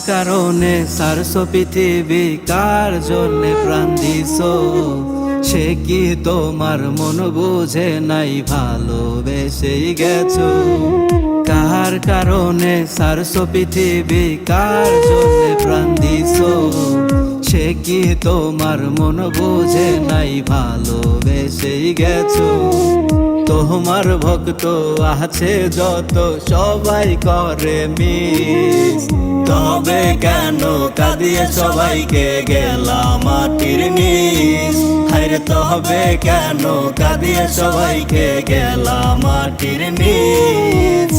কারণে সারছো পৃথিবী, কার জন্যে প্রাণ দিছো? সে কি তোমার মন বুঝে নাই, ভালোবেসেই গেছো? কার কারণে সারছো পৃথিবী, কার জন্যে প্রাণ দিছো? সে কি তোমার মন বুঝে নাই, ভালোবেসেই গেছো? তোমার ভক্ত আছে যত, সবাই করে মিস। তবে কেন কাঁদিয়ে সবাইকে গেলাম মাটির নিচ? হায়রে তবে কেন কাঁদিয়ে সবাইকে গেলাম মাটির নিচ?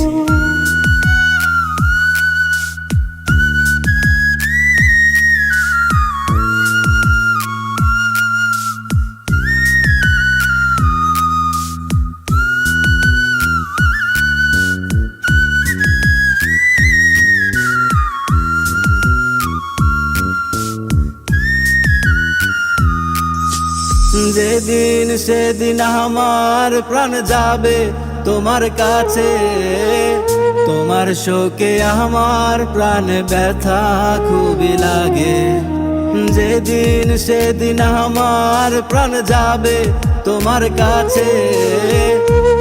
যেদিন সেদিন আমার প্রাণ যাবে তোমার কাছে, তোমার শোকে আমার প্রাণ ব্যথা খুবই লাগে। যেদিন সেদিন আমার প্রাণ যাবে তোমার কাছে,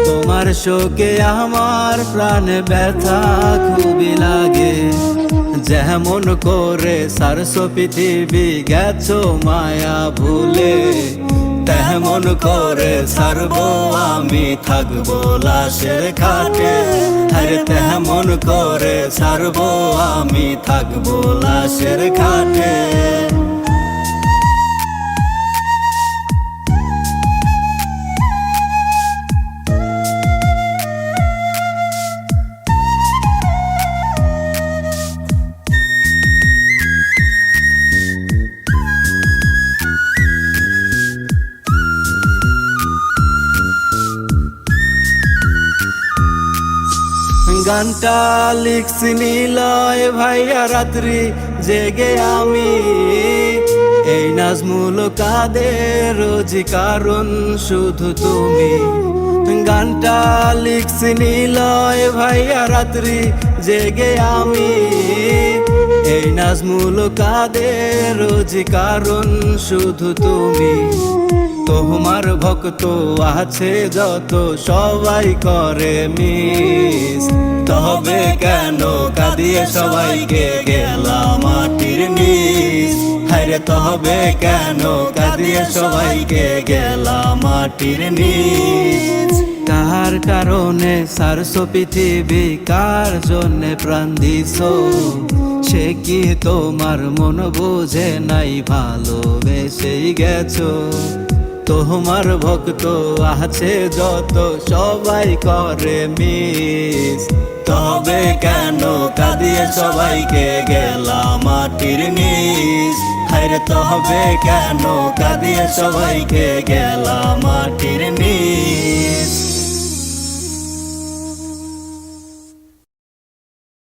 তোমার শোকে আমার প্রাণ ব্যথা খুবই লাগে। যেমন করে সারছো পৃথিবী, গেছো মায়া ভুলে, তেমন করে ছাড়বো আমি থাকবো লাশের খাটে। আরে তেমন করে ছাড়বো আমি থাকবো লাশের খাটে। গানটা লিখছি নিলয় ভাইয়া রাত্রি জেগে আমি, এই নাজমুল কাদের রোজি কারণ শুধু তুমি। গানটা লিখছি নিলয় ভাইয়া রাত্রি জেগে আমি, এই নাজমুল কাদের রোজি কারণ শুধু তুমি। তোমার ভক্ত আছে যত, সবাই করে মিস। তবে কেন কাঁদিয়ে সবাইকে গেলাম মাটির নিচ? হায়রে তবে কেন কাঁদিয়ে সবাইকে গেলাম মাটির নিচ? কার কারণে সারছো পৃথিবী, কার জন্যে প্রাণ দিছো? সে কি তোমার মন বুঝে নাই, ভালোবেসেই গেছো? তোমার ভক্ত আছে যত, সবাই করে মিস। তবে কেন কাঁদিয়ে সবাইকে গেলাম মাটির নিচ? হায়রে তবে কেন কাঁদিয়ে সবাইকে গেলাম মাটির নিচ?